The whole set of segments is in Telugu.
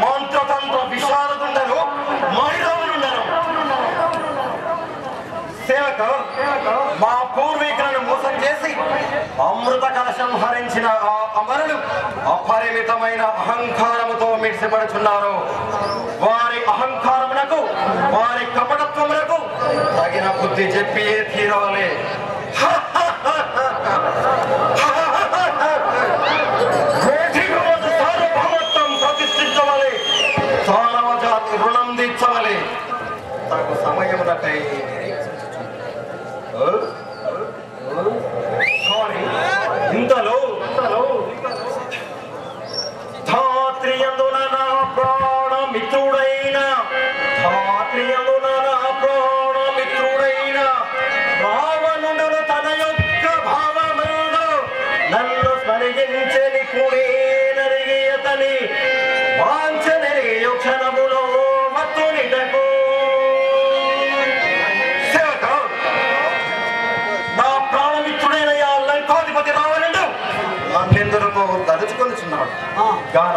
మంత్రతంత్ర విశారదుండను మైరావులుండను సేవక మా పూర్వీకులను మోసం చేసి అమృత కలశం హరించిన ఆ అమరులు అపరిమితమైన అహంకారముతో మిడిసిపడుచున్నారు. వారి అహంకారమునకు వారి కపటత్వములకు తగిన బుద్ధి చెప్పియే తీరాలి. సార్వభౌమత్వం ప్రతిష్ఠించవాలి, మానవ జాతి రుణం తీర్చవాలి. తగు సమయమునకై ఇంతలో ధాత్రియందున నా ప్రాణమిత్రుడైన రావణుడు తన యొక్క భావమును నన్ను స్మరించని కూడే నరిగియతని వాంఛనని క్షణములో మత్తునిటకు నన్నెందుకు తలుచుకొనిచున్నాడు గాన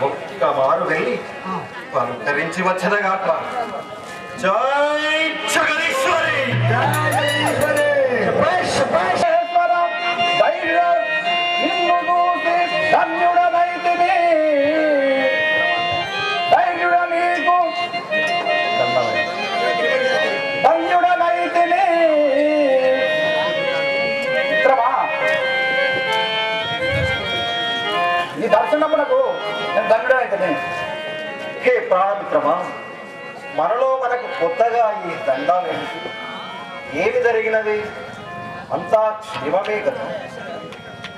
ఒక్క మారు వెళ్ళి పలుకరించి వచ్చదగాక. జై జగదీశ్వరి. దర్శనమునకు నేను దండుడైతే. హే ప్రాణమిత్రమా, మనలో మనకు కొత్తగా ఈ దండాలు ఏమి జరిగినది? అంతా క్షేమమే కదా.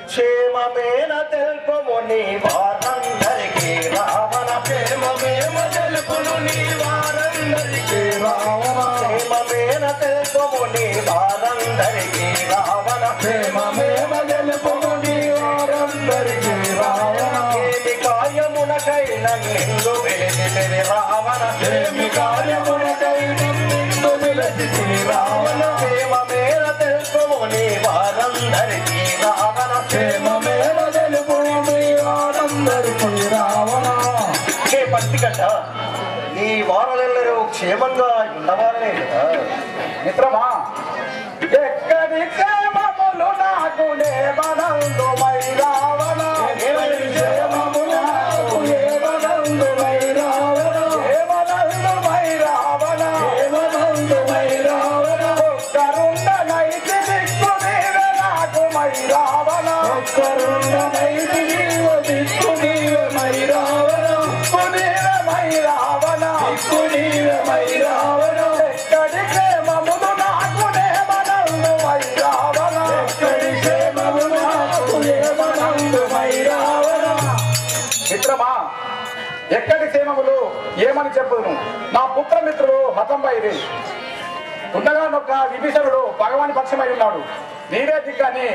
క్షేమమేన తెలుపము నీ వారందరికీ రావణ, క్షేమమేమ తెలుపును నీ వారందరికీ రావణ, క్షేమమేన తెలుపము నీ వారందరికీ రావణ, క్షేమమేమ తెలుపుము నీ వారందరికీ రావణ. ఏమి కార్యమునకై నన్ను వెలిసితివి రావణ, ఏమి కార్యమునకై నన్ను వెలిసితివి రావణ, క్షేమమేన తెలుపము నీ వారందరికీ రావణ, క్షేమమేన తెలుపుము నీ వారందరికీ రావణ. హే పంటికట్ట, ఈ వారలెల్లరూ క్షేమంగా ఉండవాలనే కదా. మిత్రమా, ఎక్కడి క్షేమములు నాకు నేమనందు మై రావణ, క్షేమము నాకు ఏమనందు మై రావణ, ఏమనందు మై రావణ, ఏమనందు మై రావణ. ఒక్కరుండనైతి దిక్కు నీవే నాకు మై రావణ, ఒక్కరుండనైతి దిక్కు నీవే మై రావణ, దిక్కు నీవే మై రావణ, దిక్కు నీవే మై రావణ. ఎక్కడి క్షేమములు నాకు నేమనందు మై రావణ, ఎక్కడి క్షేమములు నాకు ఏమనందు మై రావణ. మిత్రమా, ఎక్కడి క్షేమములు ఏమని చెప్పును? నా పుత్రమిత్రుడు హతంబైరి ఉండగా నొక్క విభీషణుడు భగవాని పక్షమై ఉన్నాడు. నీవే దిక్కని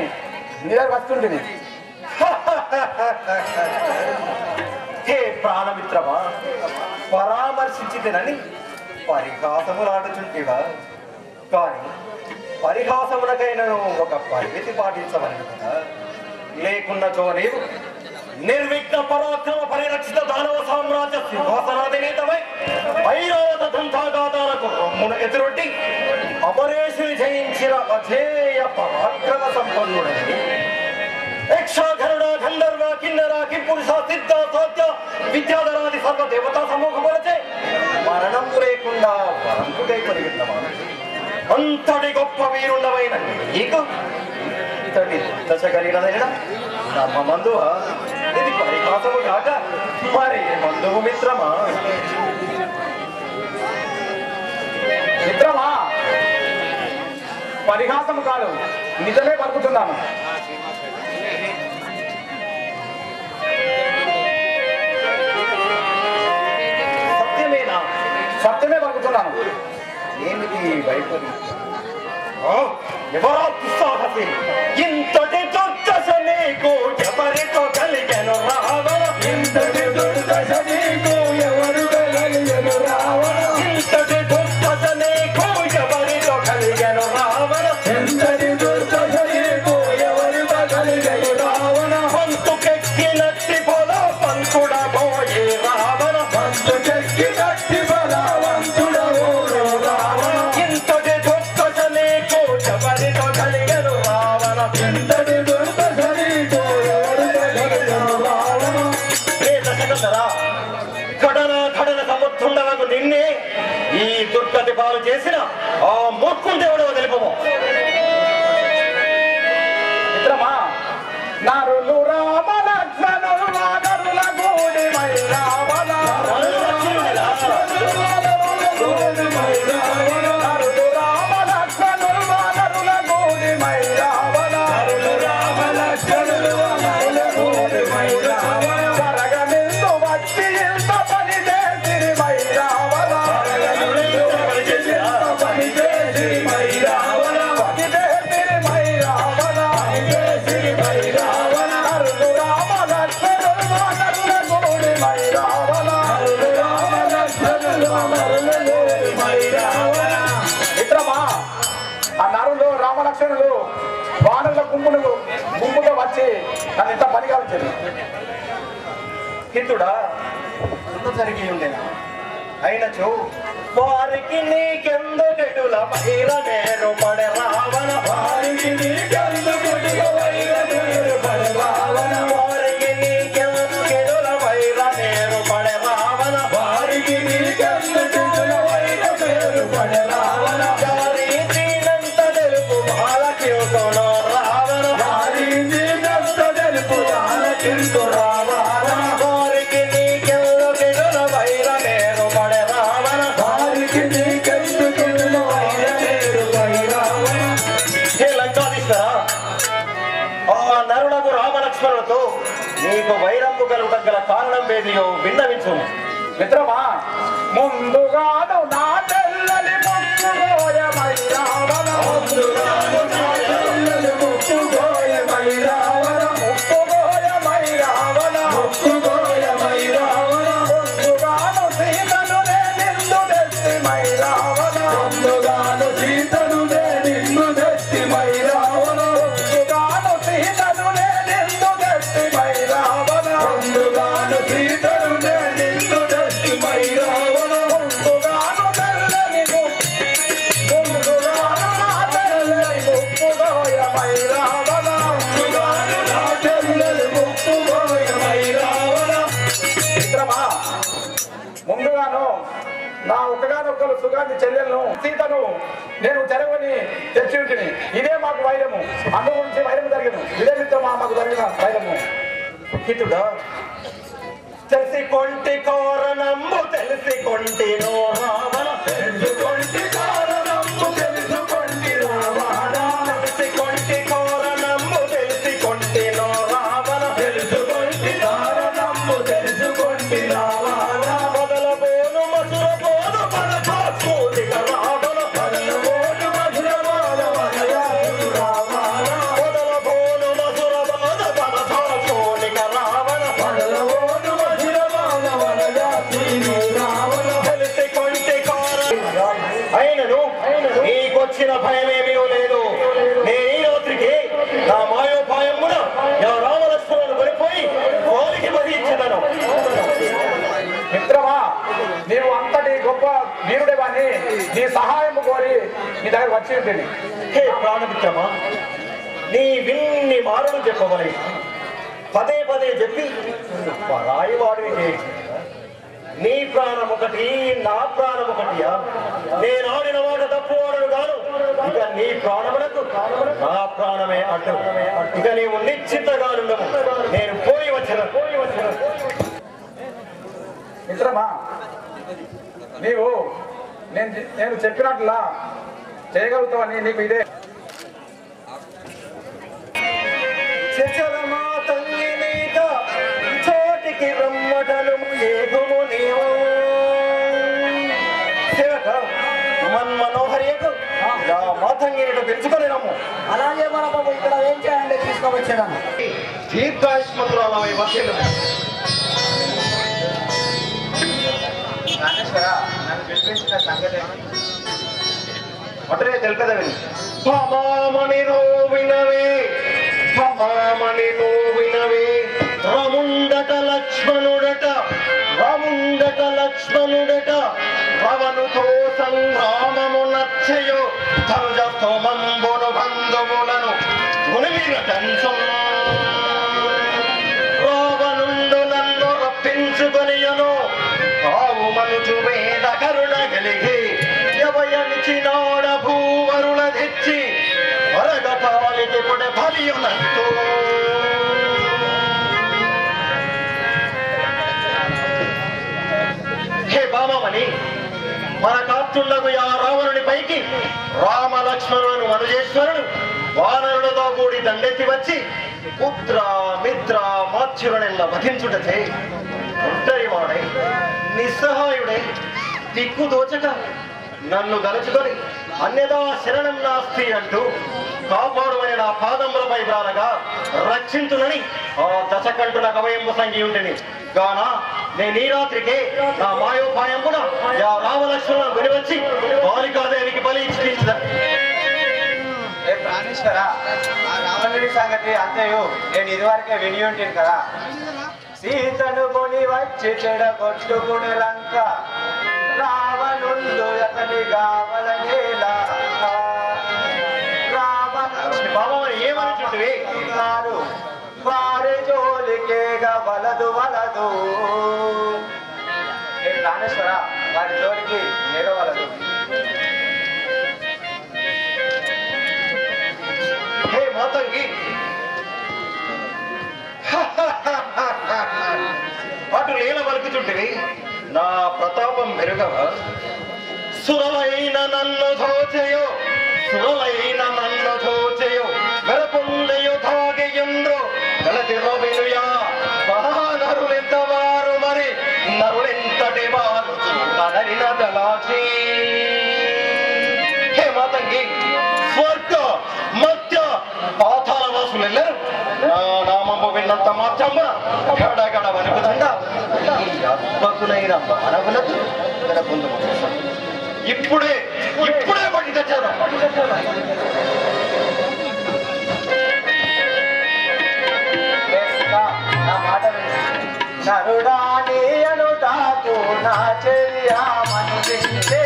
నీ దగ్గర వస్తుంటుంది. హే ప్రాణమిత్రమా, పరామర్శించితేనని పరిహాసములాడుచుంటివా? కానీ పరిహాసమునకైనా ఒక పరిమితి పాటించమని కదా. లేకున్నచో నీవు నిర్విఘ్న పరాక్రమ పరిరక్షిత దానవ సామ్రాజ్య సింహాసనాధినేతమై ఐరావత దంతాగాతాలకు రొమ్మును ఎదురొట్టి అమరేశుని జయించిన అజేయ పరాక్రమ సంపన్నుడని యక్షాఘరుడ గంధర్వ కిన్నెర కింపురుష సిద్ధ సాధ్య విద్యాధరాది సర్వ దేవతా సమూహములచే మరణము లేకుండా వరంతుడై పరిగెత్తమాను. అంతటి గొప్ప వీరుండమైన నీకు ఇతడి దశ కలిగినదైనా నమ్మమందువా? ఇది పరిహాసము కాక మరి మందువు మిత్రమా? మిత్రమా, పరిహాసము కాదు, నిజమే పలుకుతున్నాను. సత్యమేనా? సత్యమే పలుకుతున్నాను. ఏమిటి వైఫల్యం? ఎవరో దుస్సాహసి, ఇంతటి దుర్దశ నీకు ఎవరితో కలిగెను రావణ, ఇంతటి దుర్దశ నీకు ఎవరు కలిగెను రావణ, ఇంతటి దుర్దశ నీకు కడన సముద్రుండవకు నిన్నే ఈ దుర్గతి పాలు చేసిన ఆ మూర్ఖుడు దేవుడో తెలుపము. మిత్రమా, నరులు రామ లక్ష్మణులు వానరుల గూడి మై రావణ నరులు రామ లక్ష్మణులు వానరుల గూడి మై రావణ జరగనిందు వచ్చి ఇంత పని చేసిరి మై రావణ పని చేసిరి మై రావణ మిత్రమా, ఆ నరులు రామలక్ష్మణులు వానరుల గుంపుగా వచ్చి నన్ను ఇంత పని కాల్చారు. హితుడా జరిగి ఉండేనా అయినచో వారికి నీకెందుకెటుల వైర నేరు పడే రావణ వారికి నీకెందుకెటుల వైర నేరు పడే రావణ వారికి నీకెందుకెటుల వైర నేరు పడే రావణ వారికి నీకెందుకెటుల వైర నేరు పడే రావణ వారి దీనంత తెలుపు బాలకింతును రావణ వారి దీనంత తెలుపు బాలకింతు రావణ వారికి నీకెందుకెటుల వైర నేరు పడే రావణ వారికి నీకెందుకెటుల వైర నేరు పడే రావణ. హే లంకాధీశ్వరా, ఆ నరులకు రామలక్ష్మణులతో నీకు వైరము కలుగల కారణం వేదియో విన్నవించు. మిత్రమా, ముందుగాను నా తెల్లని ముక్కుగోయమై రావణ ముక్కుగోయమై రావణ ముక్కుగోయమై రావణ ముక్కుగోయమై రావణ ముందుగాను సీతను నిన్ను తెచ్చిమై రావణ ముందుగాను సీతను నిన్ను తెచ్చిమై రావణ ముందుగాను సీతను నిన్ను తెచ్చిమై రావణ ముందుగాను సీతను నిన్ను తెచ్చిమై రావణ ముందుగాను తెల్లని ముందుగాను నా తెల్లని ముక్కుగోయమై రావణ ముందుగాను నా తెల్లని ముక్కుగోయమై రావణ. మిత్రమా, ముందుగాను నా ఒకగానొక్కరు సుగాంధి చెల్లెలను సీతను నేను చెరవని తెచ్చి ఉంటుంది. ఇదే మాకు వైరము, అందు గురించి వైరము జరిగను. ఇదే మిత్రమా మాకు జరిగిన వైరము. హితుడా తెలిసి కొంటి కారణము తెలిసి కొంటినో రావణ తెలుసుకొంటి కారణము తెలుసుకొంటి రావణ తెలిసి కొంటి కారణము తెలిసి కొంటినో రావణ తెలుసుకొంటి కారణము తెలుసుకొంటి రావణ మొదలబోను మధురబోను మనసాక్షోదిక రావణ మొదలబోను మధురబోను మనసాక్షోదిక రావణ మొదలబోను మధురబోను మనసాక్షోదిక రావణ మొదలబోను మధురబోను మనసాక్షోదిక రావణ తెలిసి కొంటి కారణం అయినను నీకొచ్చిన భయమేమీ లేదు. నేను ఈ రాత్రికి నా మాయోపాయమున నా రామలక్ష్మణులను కొనిపోయి వారికి వహించదను. మిత్రమా, నీవు అంతటి గొప్ప వీరుడేవాని నీ సహాయము కోరి నీ దగ్గర వచ్చి ఉంటుంది. హే ప్రాణమిత్రమా, నీ విన్ని మాటలు చెప్పవలే పదే పదే చెప్పి పరాయివాడిని చేయించు. నీ ప్రాణం ఒకటి నా ప్రాణం ఒకటియా? నేను ఆడిన మాట తప్పు ఆడను కాను. ఇక నీ ప్రాణములకు నా ప్రాణమే అడ్డు. ఇక నీవు నిశ్చితగా ఉండము. నేను పోయి వచ్చిన మిత్రమా, నీవు నేను చెప్పినట్లా చేయగలుగుతావని నీకు ఇదే. చచలమా తల్లి నీట చోటికి రమ్మటను ఏగుము నీవు సేవక మన్మనోహరియకు మాతంగిని పిలుచుకొని రమ్ము. అలాగే మన బాబు ఇక్కడ ఏం చేయండి తీసుకువచ్చాను. దీర్ఘాయుష్మంతురాలమై వర్షిల్లు. భమామణి రోవినవే భమామణి రోవినవే రముండట లక్ష్మణుడట రముండట లక్ష్మణుడట రవనుతో సంగ్రామము నచ్చయో ధనుజ స్తోమంబును బంధువులను రావణుండు నన్ను రప్పించుకొనియను ఆవు మనుచు వేద కరుణ కలిగి ఎవయనిచినాడ భూవరుల తెచ్చి వరగటాలికి పొడి బలియునట్టు హే బామని మన కాత్రులకు ఆ రావణుని పైకి రామ లక్ష్మణులను మనుజేశ్వరుడు వానరులతో కూడి దండెత్తి వచ్చి పుత్ర మిత్ర మాత్యులనెల్ల వధించుటచే ఒంటరి వాడై నిస్సహాయుడై దిక్కు దోచక నన్ను గలుచుకొని అన్యదా శరణం నాస్తి అంటూ కాపాడుమని నా పాదములపై బ్రాలగా రక్షించునని ఆ దశకంటున కవయంబు సంగి ఉంటిని గాన నేను ఈ రాత్రికే నా మాయోపాయం కూడా రామలక్ష్మణులను వినివచ్చి బాలికాదేవికి బలి ఇచ్చించదా ప్రాణేశ్వర ఆ రావణుడి సంగతి అంతయు నేను ఇదివరకే విని ఉంటాను కదా. సీతను కొని వచ్చి చెడగొట్టుకునే లంక రావణుండు అతని కావలనేలా బాబా ఏమనుకుంటువి వారి జోలికేగా వలదు వలదు. ప్రాణేశ్వర వారి జోలికి ఏగవలదు. హే మాతంగి అటు నేల వలుకుచుంటివి నా ప్రతాపం మెరుగవ సురలైన నన్ను ధోచయో సురలైన నన్ను ధోచయో వెరపొందయో ధాగెయుండ్రో గలతి రోబినుయా మహానరులెంతవారు మరి నరులెంతటి వారు కదలిన దళాచి. హే మాతంగి స్వర్గ మధ్య పాతాల వాసులెల్లరు నా నామము విన్నంత మాత్రమున గడగడ వణుకుదండా ఈ అద్భుతులైన మానవులకు పొందవచ్చు. ఇప్పుడే పడి తెచ్చారు. నా మాట నరుడాని అనుటాకు నా చెయ్యామనిపించే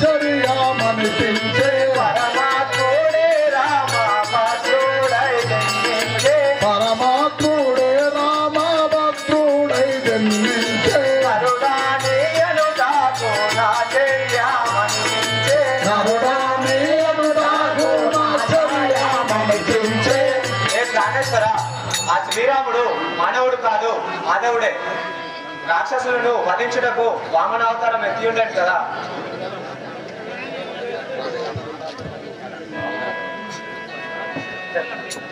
చర్యామనిపించే పరమాత్ముడే రామ భద్రుడై జన్మించే పరమాత్ముడే రామ భద్రుడై జన్మించే నరుడాని అనుటాకు నా చెయ్యామనిపించే నరుడాని అనుటాకు నా చర్యామనిపించే. ప్రాణేశ్వర ఆ శ్రీరాముడు మానవుడు కాదు మాధవుడే. రాక్షసులను వధించుటకు వామనావతారం ఎత్తి ఉండడు కదా.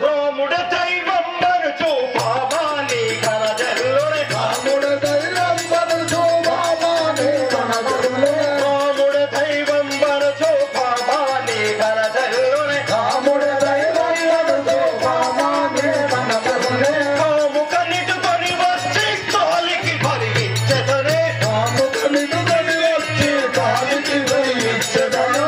రాముడు దైవం మనుచు బాబాని కనజల్లునే రాముడు దైవం మనుచు బాబాని కనజల్లునే రాముడు దైవం మనుచు బాబాని కనజల్లునే రాముడు దైవం మనుచు బాబాని కనజల్లునే రాముక నిటుకొని వచ్చి కాలికి బలిచ్చదనే రాముక నిటుకొని వచ్చి కాలికి బలిచ్చదను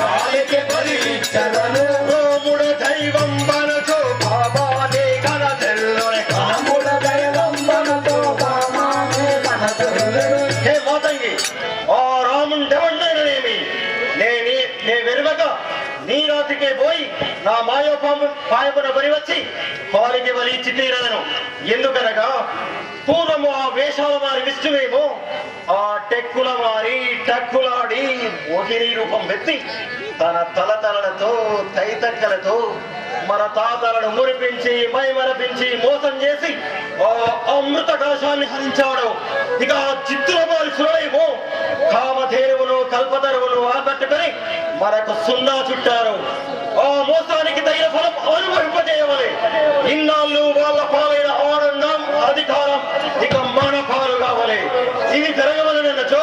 కాలికి బలిచ్చదనే రాముడు దైవం మనుచు బాబాని కనజల్లునే రాముడు దైవం మనుచు బాబాని కనజల్లునే. హే మాతంగి ఆ రాముండెవండేనేమి నే వెరువక నీ రాతికే పోయి నా పాయపున పని వచ్చి పాలికి బలి ఇచ్చి తీరదను. ఎందుకనగా పూర్వము ఆ వేషాల వారి విష్ణువేమో ఆ టెక్కుల వారి టక్కులాడి మోహిని రూపం వెత్తి తన తలతలలతో తైతక్కలతో మన తాతలను మురిపించి మైమరపించి మోసం చేసి ఆ అమృత కలశాన్ని హరించాడు. ఇక చిత్తుల వారి సురేమో కామధేనువును కల్పతరువును ఆకట్టుకొని మనకు సున్నా చుట్టారు. ఆ మోసానికి తగిన ఫలం అనుభవింపజేయవలే. ఇన్నాళ్ళు వాళ్ళ పాలైన ఆనందం అధికారం ఇక మన పాలు కావాలి. ఇది జరగవలనచో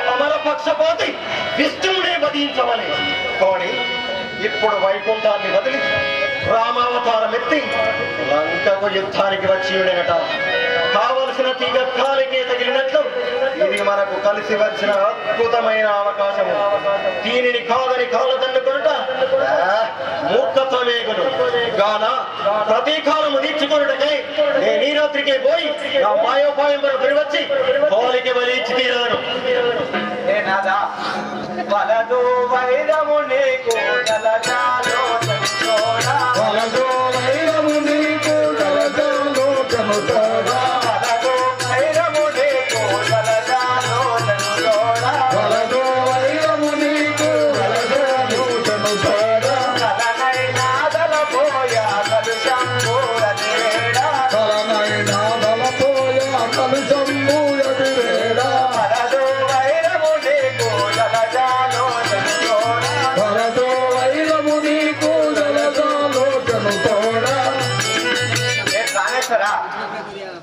అమర పక్షపాతి విష్ణువునే వధించవలే. కానీ ఇప్పుడు వైకుంఠాన్ని వదిలి రామావతారం ఎత్తి లంకకు యుద్ధానికి వచ్చి ఉండేనట. కావలసిన తీగ కాలికే తగిలినట్లు ఇది మనకు కలిసి వచ్చిన అద్భుతమైన అవకాశము. దీనిని కాదని కాలదన్నుకొనుట మూర్ఖత్వమేగును గాన ప్రతీకారము తీర్చుకొనుటకై నేను ఈ రాత్రికే పోయి నా మాయోపాయం వచ్చి పోలికి బలిచ్చి తీరాను. వలదు వైరము నీకు జలజాలో చంద్రోడా వలదు వైరము నీకు జలజాలో చంద్రోడా వలదు వైరము నీకు జలజాలో చంద్రోడా వలదు వైరము నీకు జలజాలో చంద్రోడా కలనైనా దలపోయా కలుషంబూరదేడా కలనైనా దలపోయా కలుషంబూరదేడా వలదు వైరము నీకు జలజాలో చంద్రోడా వలదు వైరము నీకు జలజాలో చంద్రోడా. ప్రాణేశ్వర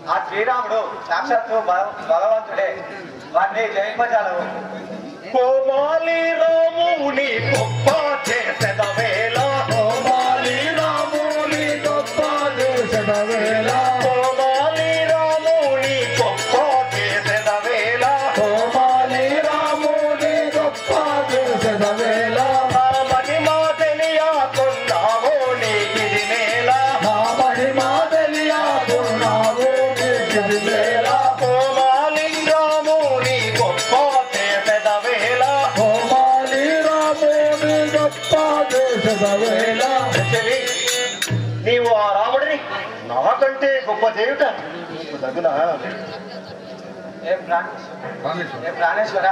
ఆ శ్రీరాముడు సాక్షాత్తు భగవంతుడే వారిని జయింపజాలవు. కోమాలి రాముని గొప్ప చేసెదవేళ కోమాలి రాముని గొప్ప చేసెదవేళ కోమాలి రాముని గొప్ప చేసెదవేళ కోమాలి రాముని గొప్ప చేసెదవేళ ఆ మహిమా తెలియకున్నాము నీకిది నేల నా మహిమా తెలియకున్నావు నీకిది వేళ కోమాలి రాముని గొప్ప చేసెదవేళ కోమాలి రాముని గొప్ప చేసెదవేళ. చెలి, నీవు ఆ రాముడిని నాకంటే గొప్ప చేయుట తగునా? ఏ ప్రాణేశ్వర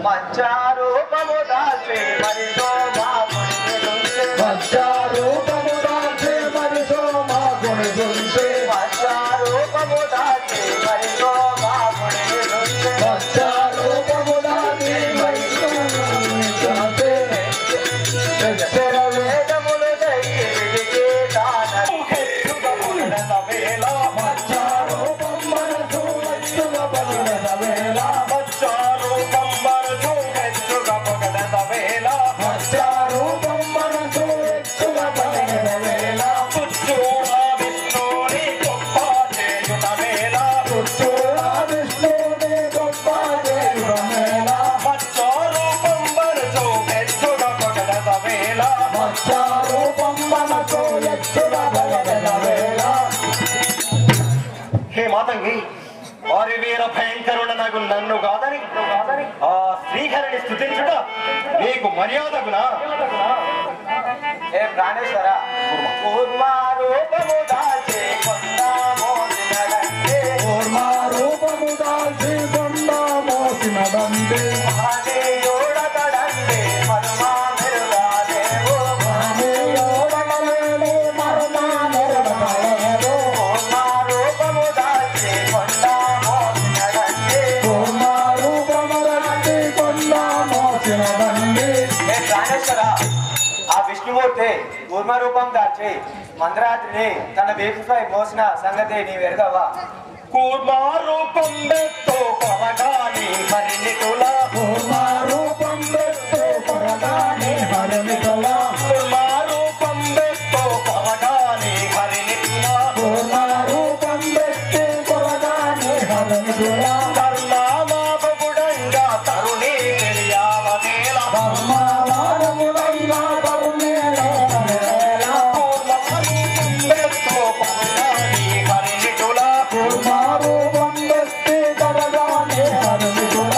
మంచారూపము దాచి మరిదో మా పుణ్యులుంటే మధ్యారూపము దాచి మనిషో మా గుణిగుంటే మంచారూపము దాచి మరిదో మా పుణ్యులుంటే మధ్యారూపము దాచి మనిషో గుణిగుంటే ఎచ్చర వేదములు దయ్యి విడిగే దానము వేళ మధ్యారూపం మనసు వచ్చుగా పలునద వేళ మచ్చారూపం మనసు మెచ్చుగా పొగడద వేళ మధ్యారూపం మనసు వచ్చుగా పలునద వేళ పుచ్చూడా విష్ణుని గొప్ప చేయుట వేళ చుట్టూరా విష్ణుని గొప్ప చేయుట వేళ మచ్చారూపం మనసు మెచ్చుగా పొగడద వేళ మధ్యారూపం మనసు వచ్చుగా పలునద వేళ. హే మాతంగి, వారి వీర భయంకరుడనగు నన్ను కాదని ఆ శ్రీహరిని స్తుతించుట నీకు మర్యాదగునా? ఏ ప్రాణేశ్వర కూర్మారూపము దాచి కొందామో దినగంటే కూర్మా రూపము దాల్చి కొండ మోసిన దండి మహనీయుడతడండి మనుమా మెరుగాదేవో ఓడమలేని మరుమా నెరవేరు కూర్మారూపము దాచి కొందామో దినగంటే కూర్మా రూపము దాల్చి కొండ మోసిన దండి. ఏ ప్రాణేశ్వర ఆ విష్ణుమూర్తి కూర్మ రూపం దాచి మందరాత్రిని తన వీపుపై మోసిన సంగతి నీ వెరగవా కూర్మా రూపం బెత్తో కొరగాని హరినిటుల కూర్మా రూపం పెట్టు కొరగానే హరిమితల కూర్మా రూపం బెత్తో కొరగాని హరినిటుల కూర్మా రూపం పెట్టు కొరగానే హరిమితుల కర్ణామాపగుడంగా తరుణి తెలియావనేల ధర్మవాదములైన కరుణేల వేళ కూర్మా రూపం బెత్తో కొరగాని హరినిటుల కూర్మా రూపం పెట్టి కొరగానే హరిమితుల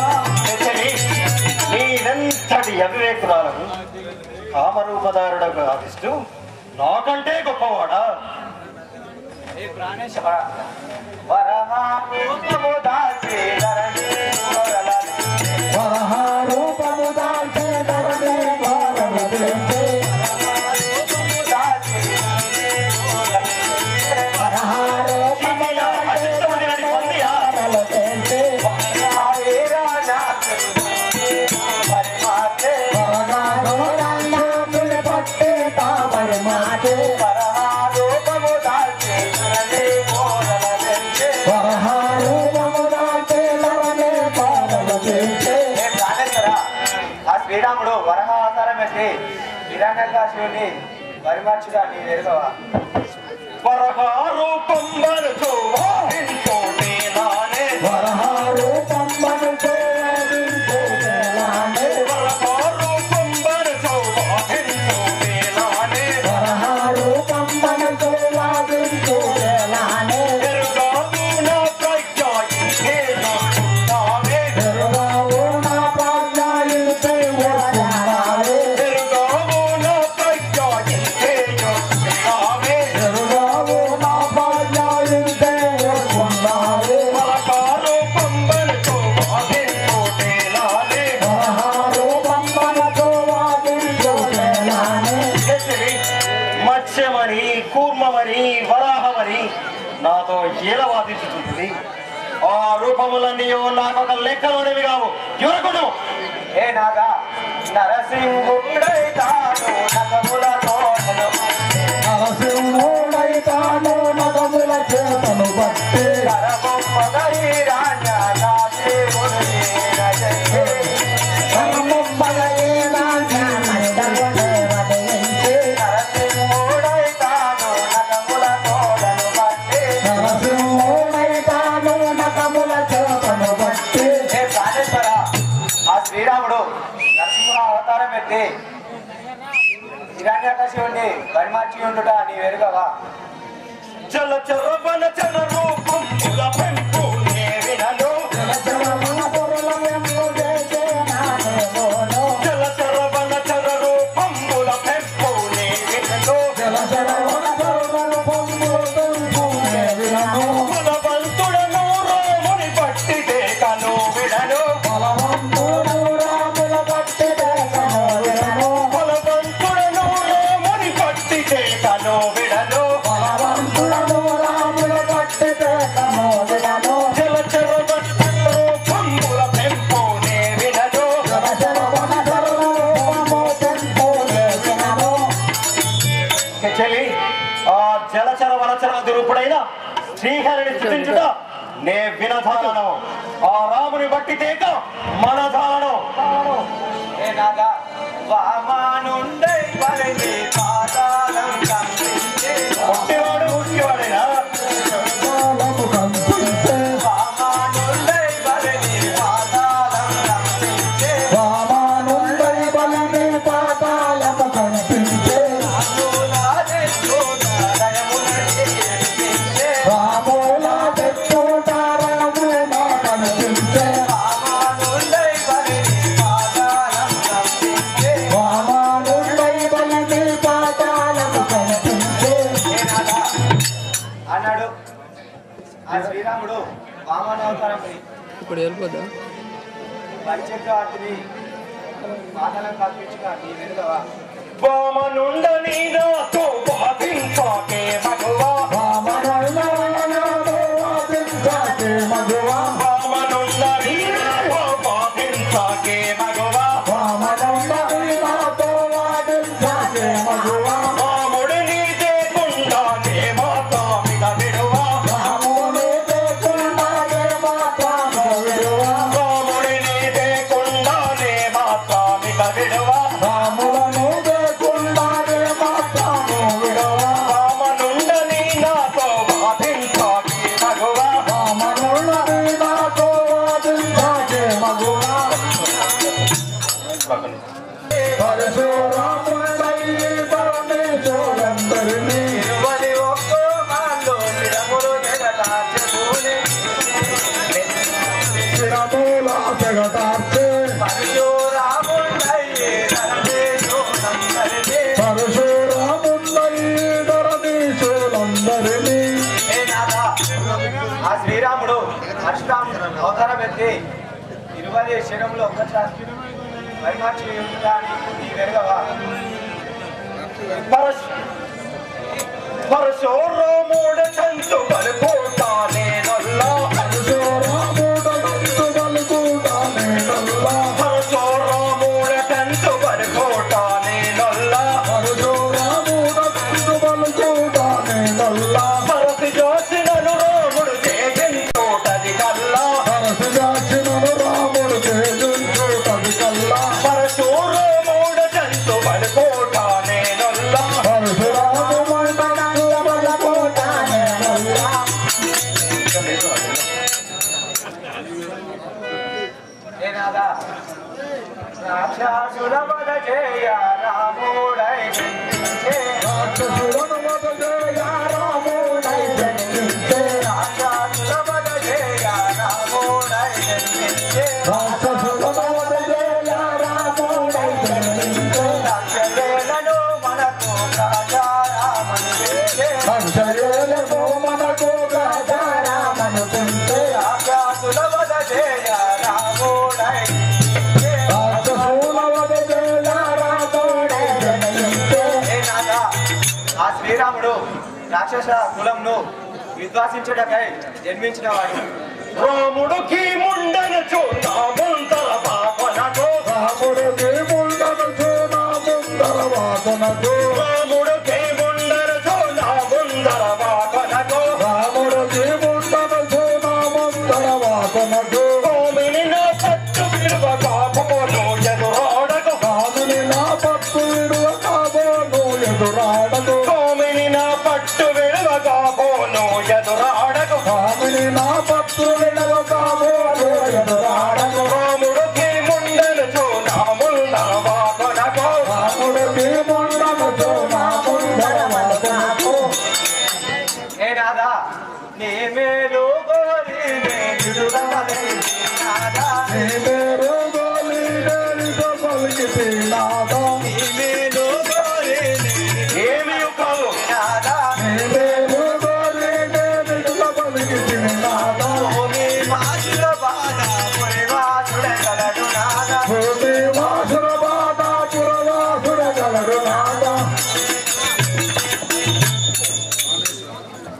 నీవెంతటి అవివేకురాలను కామరూపదారుడకు ఆదిస్తూ నాకంటే గొప్పవాడా? వరహారూపము దాచి ధరణి వరహారూపము దాల్చే ధరణి భారమదేశే దాచి వరహారూపము దాల్చే ధరణి భారమదేశే పరిమాతే వరగానోరాన్ని పట్టే తామరి మాటే వరహారూపము దాచి ధరణి మూలమదెంచే వరహారూపము దాల్చే ధరణి భారమదేశే. ఏ ప్రాణేశ్వర ఆ శ్రీరాముడు వరహావతారం ఎత్తి హిరణ్యకాశుని పరిమార్చుగా నీ ఎరుగవా వరహారూపం వరచు వాహించోటే నానే వరహారూపం మనసు వామనమని వరాహమని నాతో ఎలా వాదించుతుంది? ఆ రూపములన్నీ నాకొక లెక్కలోనివి కావు. యువకుడు ఏ నాగా నరసింహుడైతాను నగములతో నరసింహుడైతాను నగముల చేతను బట్టి శ్రీరాముడు నరసింహ అవతారం ఎత్తి హిరణ్యాకశివుణ్ణి పరిమార్చి ఉండుట నీ వెరుగవా? జలచరవన చర రూపముల పెంపు నే వినను. జలచరవన చర రూపముల పెంపు నే వినను. బలవంతుడను రాముని పట్టితే కను విడను. బలవంతుడను రాముని పట్టితే కను విడను. జలచర వనచర దురుపుడైన శ్రీహరిని స్థుతించుట నే వినధాలను. ఆ రాముని బట్టి తేక మనధాలను. వామానుండై పలిని పాదాలం ముట్టివాడు ముట్టివాడైనా వామానుండై పలిని పాదాలం అన్నాడు. ఆ శ్రీరాముడు వామన అవతారం ఇప్పుడు వెళ్ళిపోదా పరిచక్రవర్తిని పాదాలను కల్పించుగా నీ వెనుగవా? వామనుండ నీనాతో వాదించాకే మగువా. వామనుండ నీనాతో వాదించాకే మగువా. రాముడి నీదే కుండానే మాతామిగ విడువా. రాముడి నీదే కుండానే మాతామిగ విడువా. వామనుండ నీనాతో వాదించాకే మగువా. ఇరువది ఒక్కో మాలో నిరములు జగదాచూని పరశురాముండయ్యే ధరదేశో నందరినీ. ఏ నాథ, ఆ శ్రీరాముడు అష్టాం అవతారం ఎత్తి 20 శరంలో ఒక్కసారి పరిమార్చి నీ వెరగవా? పరశురాముడ కంచు బలిపోతానే నల్లా. పరశురాముడ కంచు బలిపోతానే నల్లా. పరసి జోసినను రాముడు చేజంతోటది కల్లా. పరశురాముడ కంచు బలిపోతానే నల్లా. రాక్షసుల వద జయ రాముడై జన్మించే. రాక్షసుల వద జయ రాముడై జన్మించే. రాక్షసులను మనకు రాజారామను తెచ్చే. రాక్షసుల వద జయ రాముడై జన్మించే. ఆ శ్రీరాముడు రాక్షస రాక్షస కులంను విధ్వంసించుటకై జన్మించిన వాడు. రాముడికి ముండను చూడముందర బాపనకు రాముడికి ముండను చూడముందర బాపనకు రాముడికి ముండను చూడముందర బాపనకు రాముడికి ముండను చూడముందర బాపనకు కోమిని నా పట్టు విడువ కాబోను ఎదురాడకు కామిని నా పట్టు విడువ కాబోను ఎదురాడకు కోమిని నా పట్టు విడువ కాబోను ఎదురాడకు కామిని నా పట్టు విడువ కాబోను ఎదురాడకు రాముడికి ముండను చూడముందర బాపనకు రాముడికి ముండను చూడముందర బాపనకు ఏ నాదా నీ మేలు గోరి నిడుదవలే నాదా నీ పేరు గోలి నేనితో పలికితే నాదా నీ మేలు గోరి ఏమీ కాదు నాదా నీ పేరు గోలి నేనితో పలికితే నాదా భూమి మాసుల బాధ పురివాసుడగలడు నాదా భూమి వాసుల బాధ పురవాసుడగలడు నాదా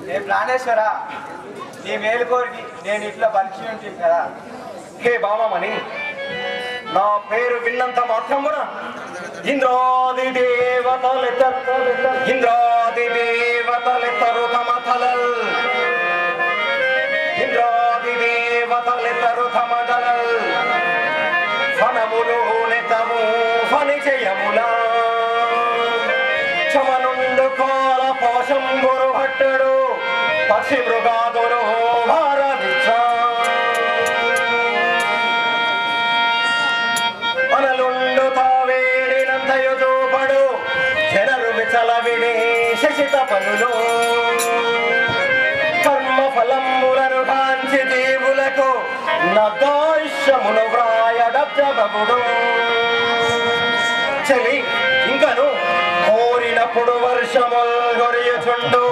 ఏ ప్రాణేశ్వర నీ మేలు కోరికి నేను ఇట్లా పలికి ఉంటుంది కదా. హే బామమణి, నా పేరు విన్నంత మాత్రమున ఇంద్రాది దేవతలెత్తరు తమ తలల్ ఇంద్రాది దేవతలెత్తరు తమ తలల్ ఫనములు నెతము ఫనిజయములా చమనుండు కాల పోషంబురు భట్టుడు పక్షి మృగాదులు భారవిచ్చ అనలుండు తావేడినంతయు చూపడు జనరు విచలవిడి శశిత పనులు కర్మ ఫలములను కాంచి దేవులకు నగాయిష్యమును వ్రాయడబ్జబుడు చెలి ఇంకను కోరినప్పుడు వర్షముల్ గొరియుచుండు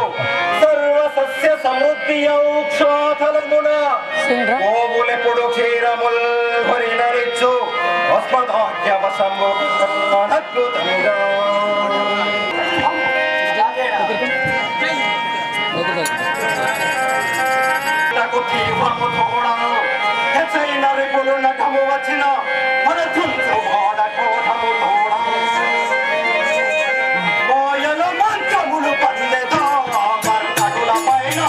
సర్వ సస్య సమృద్ధి ఔక్షాతలమున గోవులెప్పుడు క్షీరముల్ భరినరిచ్చు అస్మదాఖ్యవశము అద్భుతముగా తీవ్రము తోడను హెచ్చైన రిపులు నటము వచ్చిన మన చుంచు వాడ కోటము తోడము మాయల మంచములు పల్లెదా మర్కటుల పైన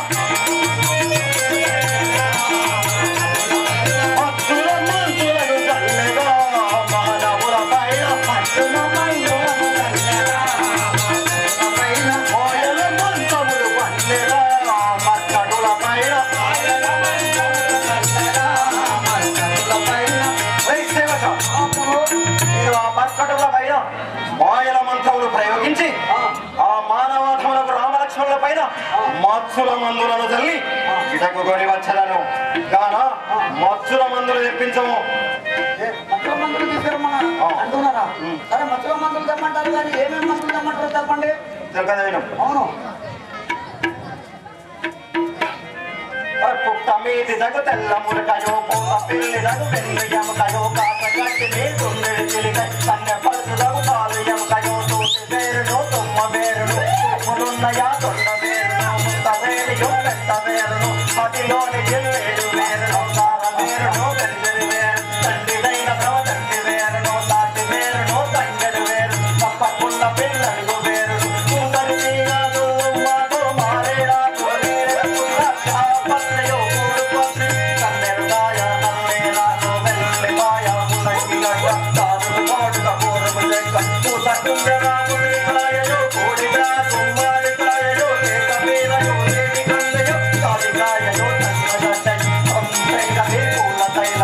అచ్చుల మంచులను చల్లెదా మానవుల పైన అచ్చుల మంచులను చల్లెదా మాయల మంచములు పల్లెదా మర్కటుల పైన మర్కటుల పైన మాయల మంత్రములు ప్రయోగించి ఆ మానవాధములకు రామలక్ష్మణుల పైన మత్సుల మందులను చల్లి ఇటకు కొని వచ్చలను కాన మత్సుల మందులు తెప్పించము మచ్చల మందులు తీసుకురమ్మా అంటున్నారా? సరే మచ్చల మందులు తెమ్మంటారు కానీ ఏమేమి మందులు తెమ్మంటారు చెప్పండి. తెలుకదేను అవును, పుట్ట మీది దగు తెల్ల మురకయో పూత పిల్లి దగు పెళ్లి ఎముకయో కాక గట్టి నీ తుండిడి చిలికై కన్నె పలుసు దగు పాలు ఎముకయో తూటి వేరును తుమ్మ వేరును ఉప్పులున్నయా తొండ వేరును ముత్త వేడియో పెద్ద వేరును మటిలోని జిల్లేడు వేరును కార వేరును పెంజరి వేరు తండ్రిదైన భ్రమ తండ్రి వేరును తాటి వేరును తంగడి వేరు పక్కకున్న పిల్లలు వేరును కుందరి తీగదు మాతో మారేడా పల్లెయో మూడు పత్రి కన్నెరుగాయ నల్లేలాను వెల్లిపాయ ముసైకిలయ్య తాను కోడుక పూరము లెక్క పూసకుండరాముడి కాయయో కోడిగా తుమ్మాడికాయయో కేక మీదయో లేని కన్నెయో కాలికాయయో తన్నగడ్డై అంతైన పూల తైల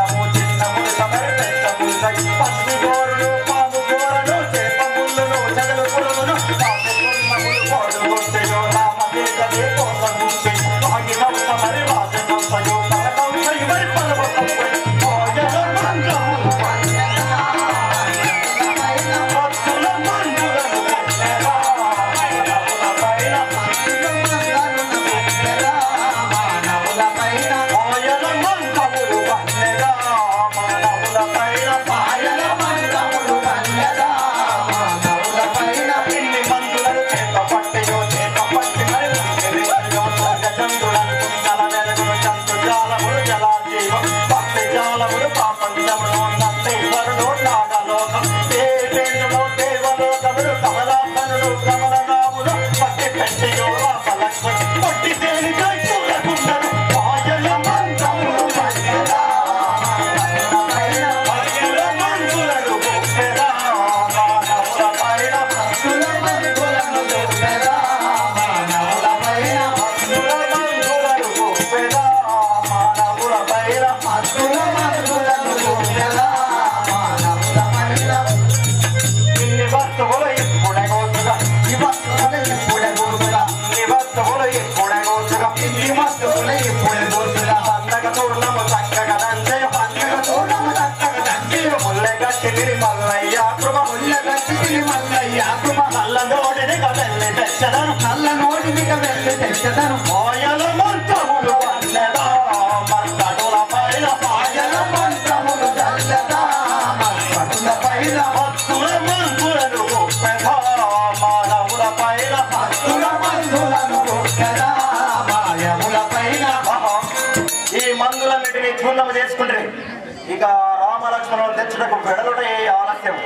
ఇప్పుడే గోచుగా పిండి మస్తులు ఇప్పుడే గోచుగా పండగ తోరణము చక్కగా దంచయ పండగ తోరణము చక్కగా దంచయ ముల్లెగట్టి మల్లయ్య కృప ముల్లెగట్టి మల్లయ్య కృప నల్ల నోటిని కదల్లి తెచ్చదను నల్ల నోటిని కదల్లి తెచ్చదను మాయల మంత్రములు వల్లెదా మంత్రముల పైన మాయల మంత్రములు చల్లదా మంత్రముల పైన భక్తుల మంత్రులను గొప్పదా మానవుల పైన భక్తుల మంత్రులను గొప్పదా మాయముల పైన ఈ మందులన్నిటినీ చూర్ణము చేసుకుంటే ఇక రామలక్ష్మణులను తెచ్చుటకు వెడలుడే ఆలస్యం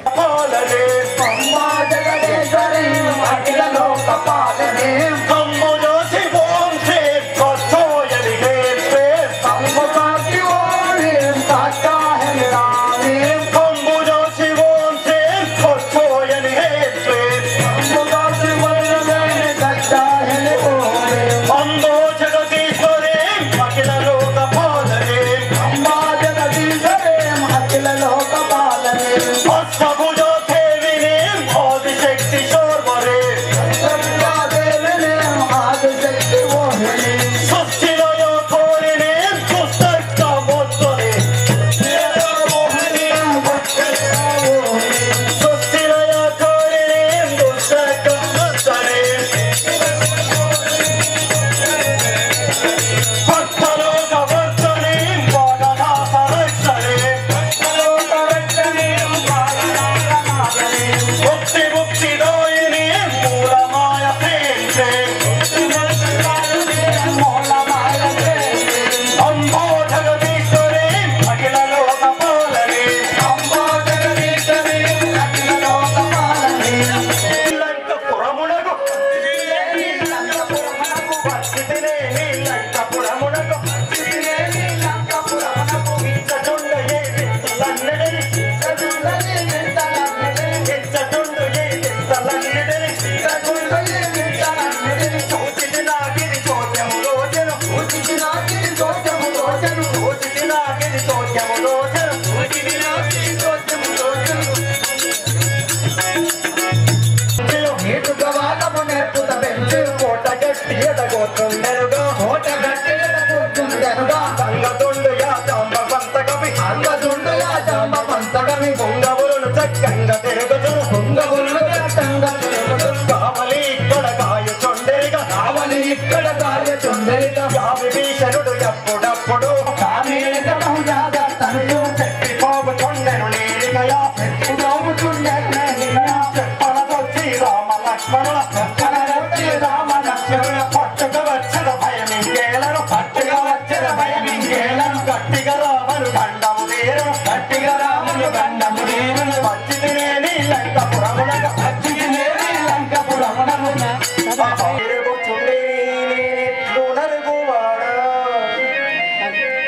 పాలనే అమ్మా జగదీశ్వరి అఖిలలో కపాలనే కమ్ము జోసి ఓం శ్రీ కచ్చోయలి హేత్రే కమ్ము కాకి ఓరి కాకాహలి రామే కమ్ము జోసి ఓం శ్రీ కచ్చోయలి హేత్రే కమ్ము కాకి వల్లనే కాకాహలి ఓరే అందో జగదీశ్వరి అఖిలలో కపాలనే అమ్మా జగదీశ్వరి అఖిలలో కపాలనే అష్టభుజో దేవిని ఆదిశక్తి శోర్వరే దేవిని ఆదిశక్తి మోహిని సృష్టిలయో కోరిని దుష్టక్క మొత్తని సృష్టిలయో కోరిని దుష్టక్క మొత్తని భక్తలోక వర్తని వాగనాథ రక్షణే ముక్తి ముక్తి దోయిని మూలమాయ ప్రేంచే అంబో జగదీశ్వరి అఖిల లోక పాలనే అంబో జగదీశ్వరి అఖిల లోక పాలనే లంకపురమునకు వచ్చితినే లంకపురమునకు ఇచ్చటుండ ఏ విత్తలన్నెడని పొంగవులను చక్కంగా తిరుగుతూ పొంగవులను చక్కంగా తిరుగుతూ కావలి ఇక్కడ కాయ చొండెరిగా కావలి ఇక్కడ కాయ చొండెరిగా కావి భీషణుడు ఎప్పుడప్పుడు కామేకము జాగ్రత్తను చెప్పిపోవు చొండెను నేరికయా చెప్పుకోవు చుండెను నేరికయా చెప్పలతో శ్రీరామ లక్ష్మణుల చెప్పలతో శ్రీరామ లక్ష్మణుల పట్టుక వచ్చిన భయమింకేలను పట్టుగా వచ్చిన భయమింకేలను గట్టిగా రామను దండము తీరు గట్టిగా రాములు దండము తీరు పచ్చితినే నీ లంకపురమునకు పచ్చితినే నీ లంకపురమునకు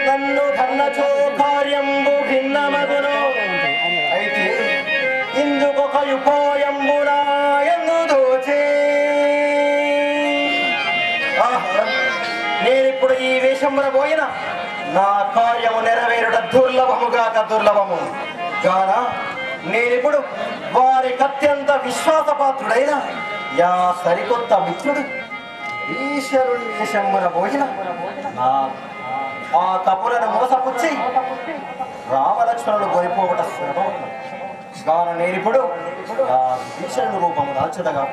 నన్ను ఘన్నచో కార్యంబు భిన్నమగును అయితే ఇందుకొక ఉపాయంబునా ఎందు దోచే నేనిప్పుడు ఈ వేషమున పోయిన నా కార్యము నెరవేరుట దుర్లభముగాక దుర్లభము గాన నేనిప్పుడు వారికి అత్యంత విశ్వాసపాత్రుడైన యా సరికొత్త మిత్రుడు ఈశ్వరుడి వేషమున పోయిన ఆ తపులను మోసపుచ్చి రామలక్ష్మణులు కొనిపోవట సులభం గాన నేనిప్పుడు ఆ ఈశ్వరుని రూపము దాల్చుటగా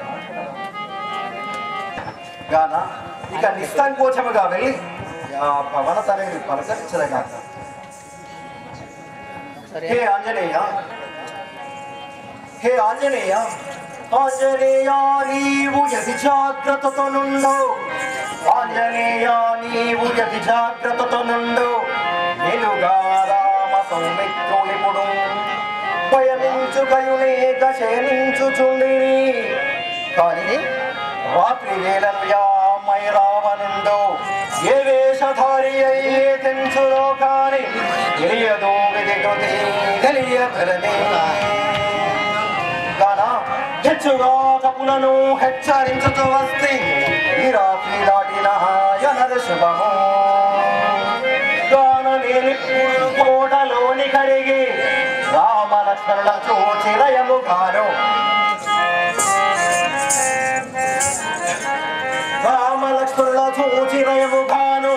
గాన ఇక నిస్సంకోచముగా వెళ్ళి ఆ పవన తనని పలకరించదగా హే ఆంజనేయ హే ఆంజనేయ ఆంజనేయ నీవు యది జాగ్రత్తతో నుండు ఆంజనేయ నీవు యది జాగ్రత్తతో నుండు నిలుగా రామ సౌమిత్రునిపుడు భయమించుకయునేక శయనించుచుండిరి కానీ రాత్రి వేళలు మై రావనుండు ఏ వేషధారి అయ్యే తెంచులో కాని తెలియదు విధికృతి తెలియగలనే గానా హెచ్చుగా కపులను హెచ్చరించుతూ వస్తే ఈ రాత్రి దాటిన హాయనర శుభము గాన నేనిప్పుడు కోటలోని కరిగి రామలక్ష్మణుల చూచి లయము గాను రామలక్ష్మణుల చూచి నయముగాను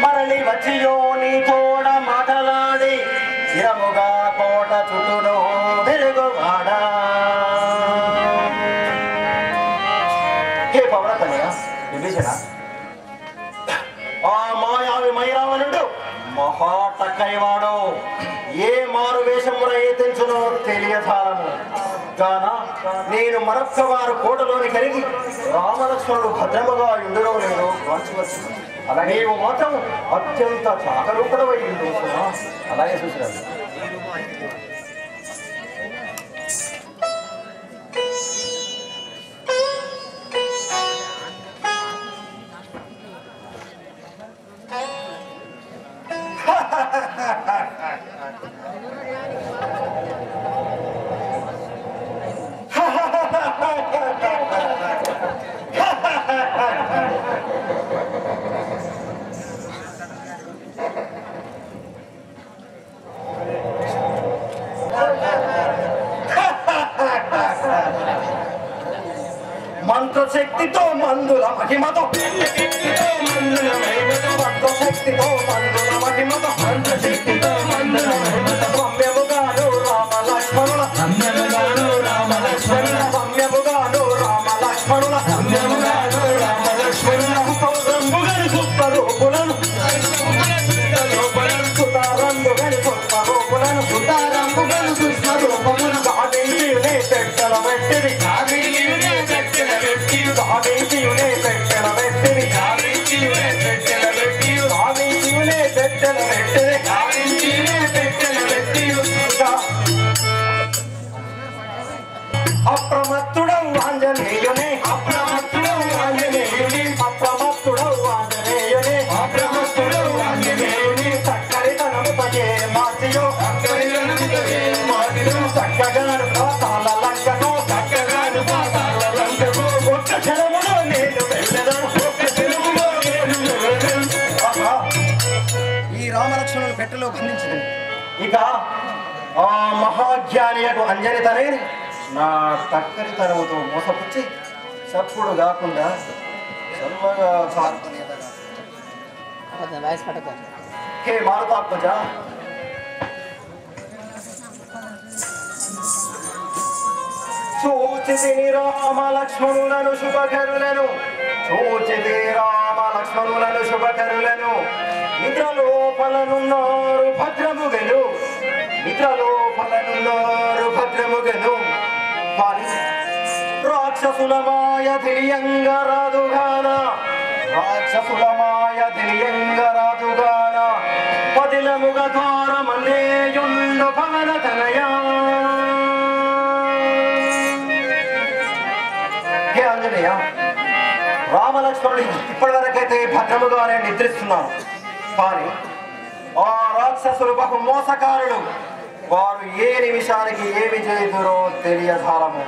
మరలి వచ్చియో నీ తోడ మాటలాడి ఇరముగా కోట చుట్టూను తిరుగువాడా. హే పవనతనయ విభీషణ, ఆ మాయావి మైరావణుడు మహాటక్కైవాడు ఏ మారు వేషమున తెంచునో తెలియజాలము గాన నేను మరొక్క వారు కోటలోని కలిగి రామలక్ష్మణుడు భద్రముగా ఉండునో లేదో కాల్చవచ్చు. అలా నీవు మాత్రం అత్యంత జాగరూకుడవై ఉంటున్నా. అలాగే చూసిరాదు. మంత్రశక్తితో మందుల మహిమతో మంత్రశక్తితో మందుల మహిమతో రమ్యముగాను రామలక్ష్మణుల సుతారంబుగని సుత్తరూపులను గావించియునే పెట్టెల పెట్టిది అప్రమత్తుడవు ఆంజనేయునే అప్రమత్తుడవు ఆంజనేయునే చక్కరితనము తగే మార్చియో చక్కగాను పాతాల లంకకు ఒక్క క్షణములో నేను వెళ్ళదను. ఈ రామలక్ష్మణుని పెట్టెలో బంధించింది. ఇక ఆ మహాజ్ఞానియకు అంజనితనే నా చక్కరితనముతో మోసపుచ్చి చప్పుడు కాకుండా చల్లగా హే మారుతాత్మజ, చూచితిని రామలక్ష్మణులను శుభకరులను నిద్రలోపలనున్నారు భద్రముగను కానీ రాక్షసుల మాయ తెలియంగరాదుగాన పదిలముగ ద్వారమల్లేయుండు పవనతనయా. హే ఆంజనేయ, రామలక్ష్మణుడు ఇప్పటి వరకైతే భద్రముగానే నిద్రిస్తున్నాను. కానీ ఆ రాక్షసులు బహు మోసకారులు. వారు ఏ నిమిషానికి ఏమి చేయుదురో తెలియజాలము.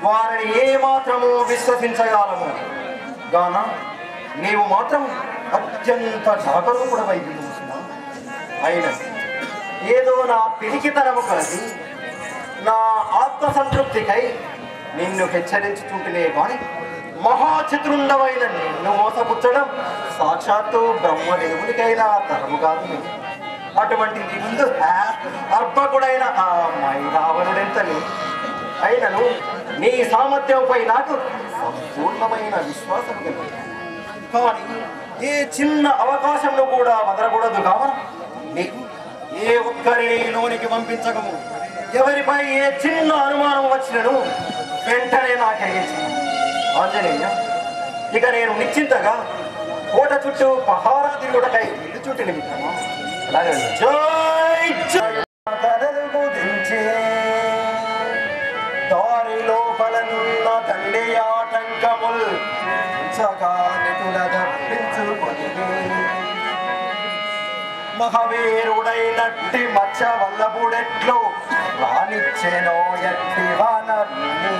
వారిని ఏ మాత్రము విశ్వసించగలము గాన నీవు మాత్రం అత్యంత జాగరూకుడవై ఉంటున్నావు. అయినా ఏదో నా పిరికితనము కలిసి నా ఆత్మసంతృప్తికై నిన్ను హెచ్చరించుకుంటేనే కానీ మహాచతురుండవైన నిన్ను మోసపుచ్చడం సాక్షాత్తు బ్రహ్మదేవునికైనా తరము కాదు. అటువంటి నీ ముందు అర్భకుడైన ఆ మైరావణుడెంతని అయినను నీ సామర్థ్యంపై నాకు సంపూర్ణమైన విశ్వాసం కలిగింది. కానీ ఏ చిన్న అవకాశంలో కూడా వదలకూడదు కావున నీకు ఏ ఒక్కరిని లోనికి పంపించకము. ఎవరిపై ఏ చిన్న అనుమానం వచ్చినను వెంటనే నాకెగించింది. ఆంజనేయ, ఇక నేను నిశ్చింతగా కోట చుట్టూ పహారాదిగుడకై ఇల్లు చుట్టూ నిమిత్తమా అలాగే దారి లోపలనున్న తండ్రి ఆటంకముల్ తప్పించుకొని మహవీరుడైనట్టి మచ్చ వల్లభుడెట్లు రానిచ్చెనో ఎట్టి వానర్ని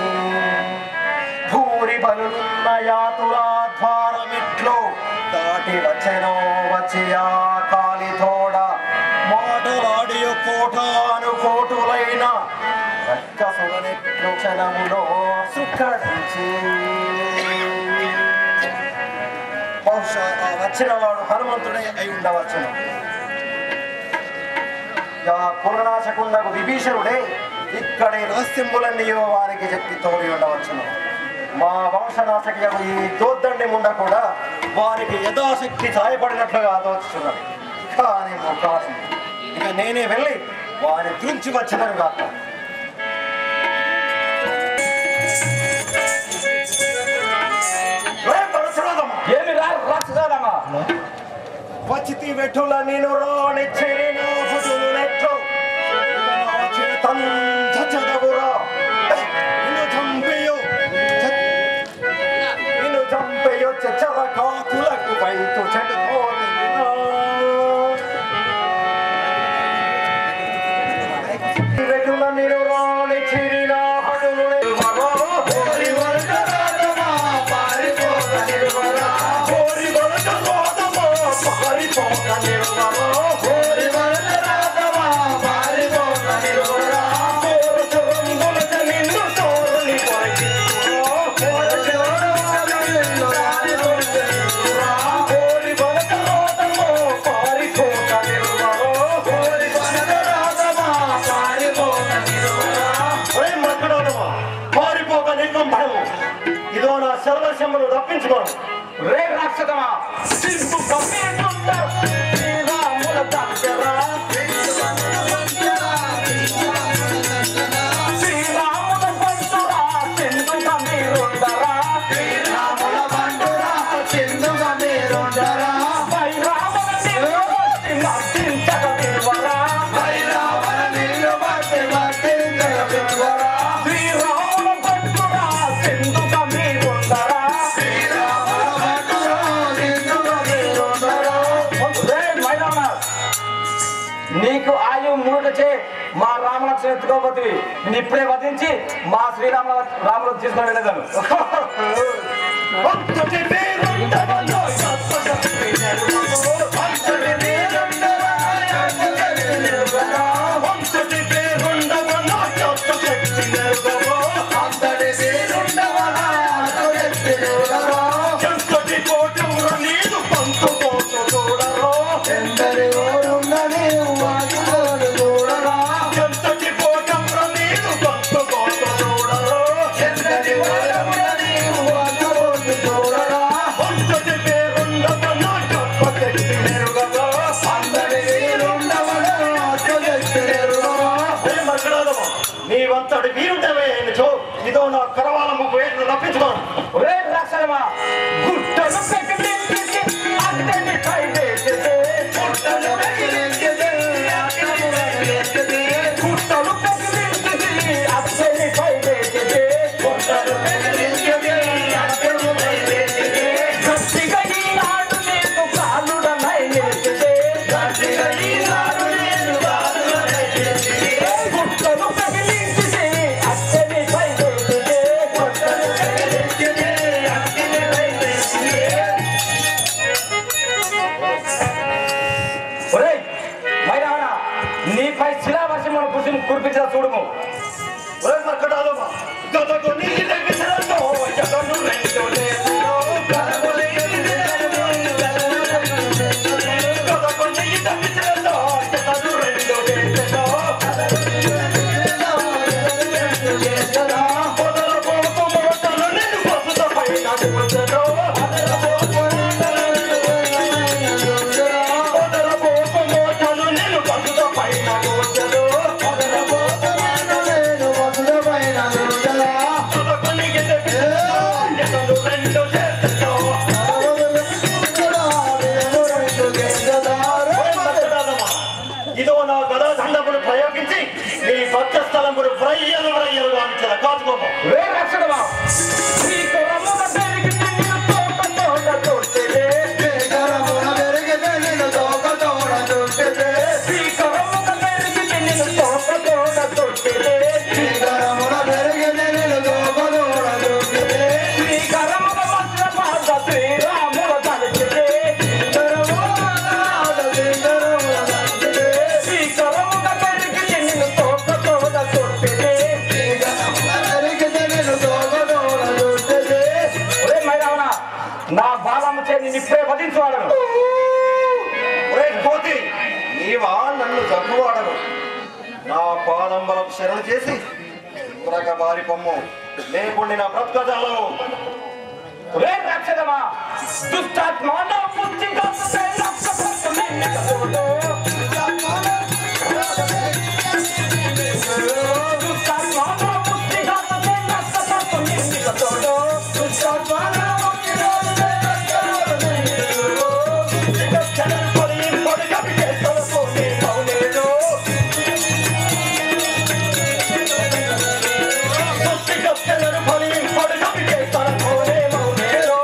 భూరి బలున్న యాతురాధ్వారమిట్లో దాటి వచ్చెనో వచ్చి ఆ కాలి తోడ మాటలాడి కోటాను కోటులైన రక్కసులని క్షణములో సుఖించి బహుశా వచ్చిన వాడు హనుమంతుడే అయి ఉండవచ్చును. కులనాశకుండకు విభీషణుడే ఇక్కడి రహస్యములన్నీ వారికి చెప్పి తోడి ఉండవచ్చును. మా వంశనాశకు ఈ దోద్దండి ముండ కూడా వారికి యథాశక్తి సాయపడినట్లుగా ఆలోచిస్తున్నది. కానీ ఇక నేనే వెళ్ళి వారిని తుంచి వచ్చినను కాక. ఏమి రాక్షసాదమ్మా వచ్చితి వెట్టుల నేను రాణిచ్చి నిన్ను చంపేయో చర కాకులకు వైతు చెడుకోని వెట్టుల నేను రాణిచ్చి ఇదో నా సర్వస్యమును తప్పించుకోను. రే రాక్షసమా సింపు కమ్మేస్తుంటారు శ్రీరాముల దగ్గర శ్రీరాముల బంటురా సింధుగా మీరుండరా శ్రీరాముల బంటురా సింధుగా మీరుండరా వైరాముల నీళ్ళు బట్టి మర్తించగ విలువరా వైరాముల నీళ్ళు బట్టి మర్తించగ విలువరా శ్రీరాముల బంటురా సింధుగా మీరుండరా నీకు ఆయు మూడుచే మా రామలక్ష్మణ ఎత్తుకోబోతుంది. ఇప్పుడే వధించి మా రాములు తీసుకుని వెళ్ళేదాను. నీవంతటి వీరుండవే ఇదో నా కరవాలము తప్పించుకోను. రాక్షసమా గుట్టలు పెట్టి అతని పై వేసితే గుట్టలు పెట్టి అతని పై వేసితే గట్టిగా ఈనాడు నేను కాలుడనై నిలిచితే గుట్టలు పెగిలించితే అతని పై వేసితే నీపై శిలావర్షమును కురిపించిన చూడము. ఇదో నా గదా దండమును ప్రయోగించి నీ భక్త స్థలమును వ్రయ్యలు గావించిన కాచుకోము. నా బాలము చేసి నిప్పే వధించవాడను. కోతి నీవా నన్ను చంపువాడను. నా పాదం బలం శరణు చేసి త్వరగా బారి పొమ్ము, లేకుండి నా బ్రతుకజాలు. రే రాక్షసమా, దుష్టాత్మ నా బుద్ధి గొప్పే నక్కపొట్టు నిన్నెక తోడు. దుష్టాత్మ నా బుద్ధి గొప్పే నక్కపొట్టు నిన్నెక తోడు. దుష్టాత్మ నా బుద్ధి గొప్పే నక్కపొట్టు నిన్నెక తోడు. దుష్టాత్మ పొడి పొడి కపితే తోడు మౌనేదో. దుష్టాత్మ పొడి పొడి కపితే తోడు మౌనేదో.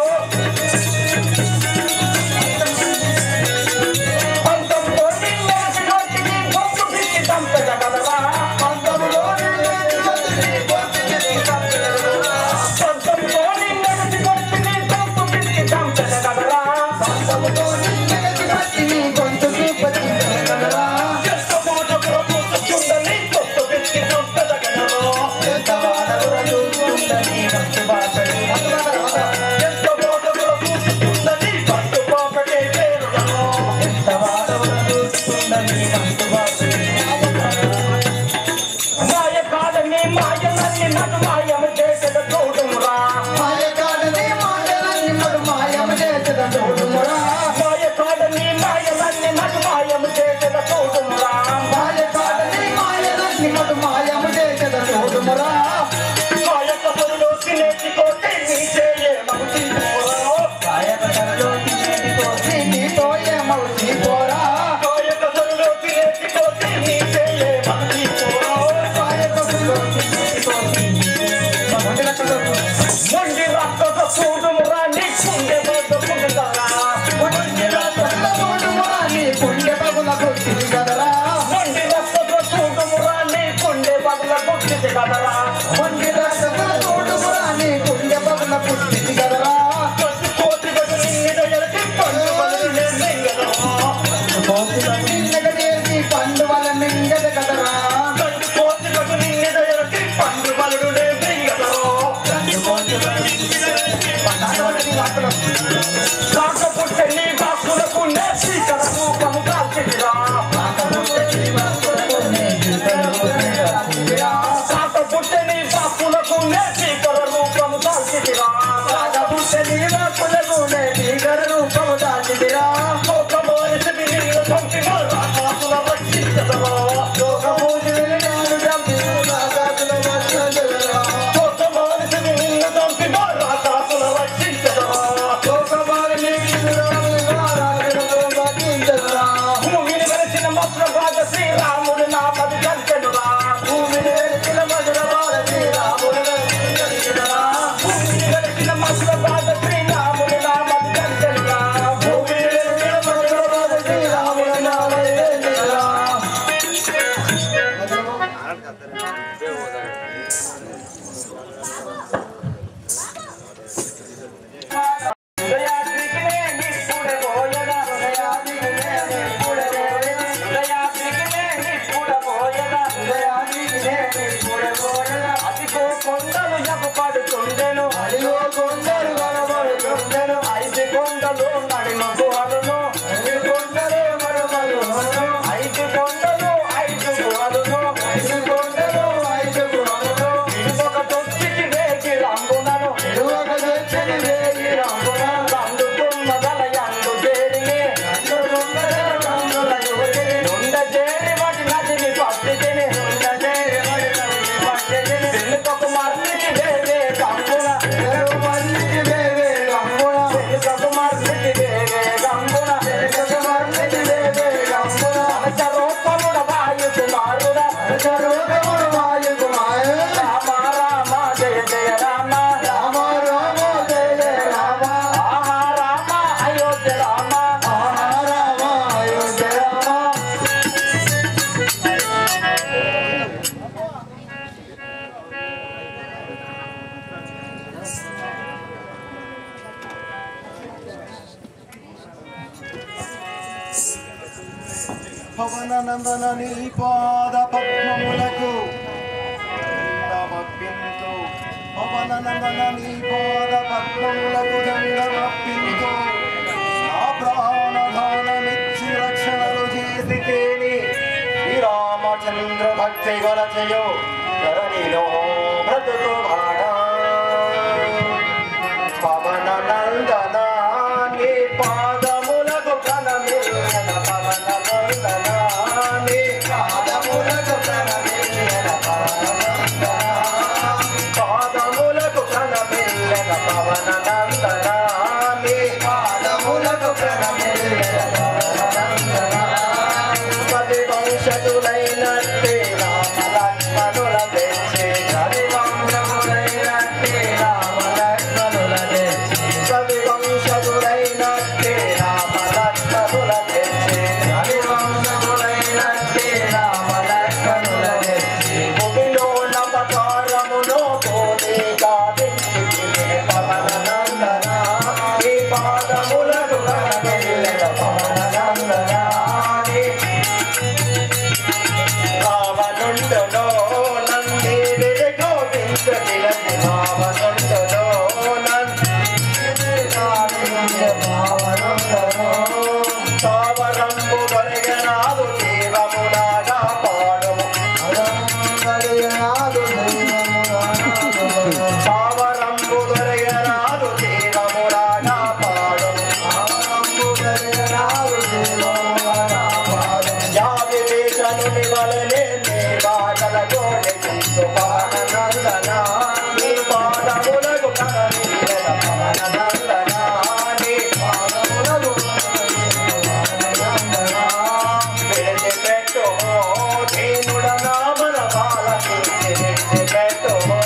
పవననందన నీ పాద పద్మములకు దండమప్పింతు. పవననందన నీ పాద పద్మములకు దండమప్పింతు. భక్తి గొలచెయు ధరణిలో బ్రతుకువాడా పవన నందన నీ పాదములకు ప్రణమిల్లన పవన నందన నీ పాదములకు ప్రణమిల్లన పాదములకు ప్రణమిల్లన పవన నందన నీ పాదములకు ప్రణమిల్లన పది వంశతులైనట్టే రామ లక్ష్మణుల తెచ్చే పది వంశతులైనట్టే రామ లక్ష్మణుల తెచ్చే పది వంశతులైనట్టే రామ లక్ష్మణుల తెచ్చే పది వంశతులైనట్టే రామ లక్ష్మణుల తెచ్చే భూమిలో నపకారములో పోలీగా దిక్కినే పవన నందన ఈ పాదములకు ప్రణమిల్లన పవన నందన భావనుండులో నంది విరగోవిందుడిలసి భావనుండులో తావరంబు బలిగనాదు జీవములాగా పాడుము తావరంబు బలిగనాదు జీవములాగా పాడుము యాది దేశనుని వలనే నీ బాధలకు నెచ్చు పవన నందన నీ పాదములకు ప్రణమిల్లన పవన నందన నీ పాదములకు విడిచిపెట్టుమో దీనుడ నామన బాలకించి విడిచిపెట్టుమో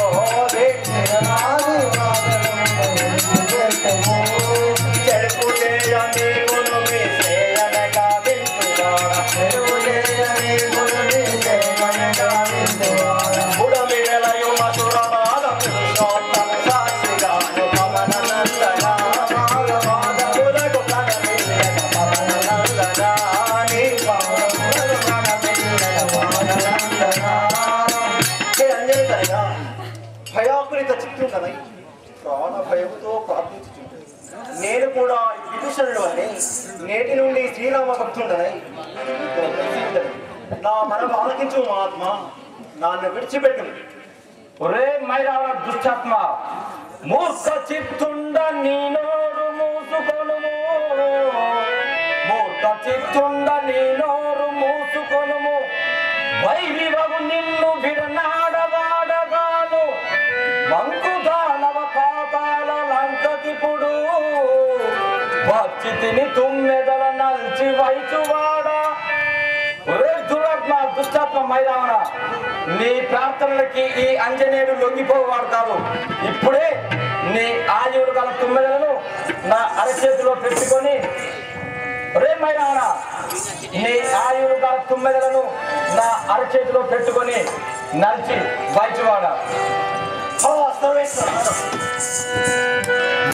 చెడుపు చేయ నీవును మీ సేయనగా వింటున్నాడా చెడుపు చేయ నీవును మీ సేయనగా వింటున్నాడా బుడమిడలయు మధురవాద పురుషోత్తమ సాక్షిగాను పవన నందన పాదములకు ప్రణమిల్లన పవన నందన నీ పాదములకు ప్రణమిల్లన పవన నందన అంజేతయ్య భయాకులిత చిత్తుకనై ప్రాణ భయముతో ప్రార్థించుచుంటుంది నేను కూడా విభీషణుడు అని నేటి నుండి శ్రీరామ భక్తుండనై నా మనము ఆలకించు మహాత్మ నన్ను విడిచిపెట్టు ఒరే మైరావణ దుష్టాత్మ మూర్ఖ చిత్తుండ నీ నోరు మూసుకొనుము మూర్ఖ చిత్తుండ నీ నోరు మూసుకొనుము వైరివగు నిన్ను విడనాడవాడగాను మంకుదానవ పాతాల లంకకిపుడు వచ్చి తిని తుమ్మెదల నల్చి వైచువాడా ఒరే దురాత్మ దుష్టాత్మ మైరావణ నీ ప్రార్థనలకి ఈ అంజనేయుడు లొంగిపోవాడు కాదు ఇప్పుడే నీ ఆయువులు గల తుమ్మెదలను నా అరచేతిలో పెట్టుకొని ఒరే మైరావణ నీ ఆయువులు గల తుమ్మెదలను నా అరచేతిలో పెట్టుకొని నలిచి వైచువాడా సర్వేశ్వర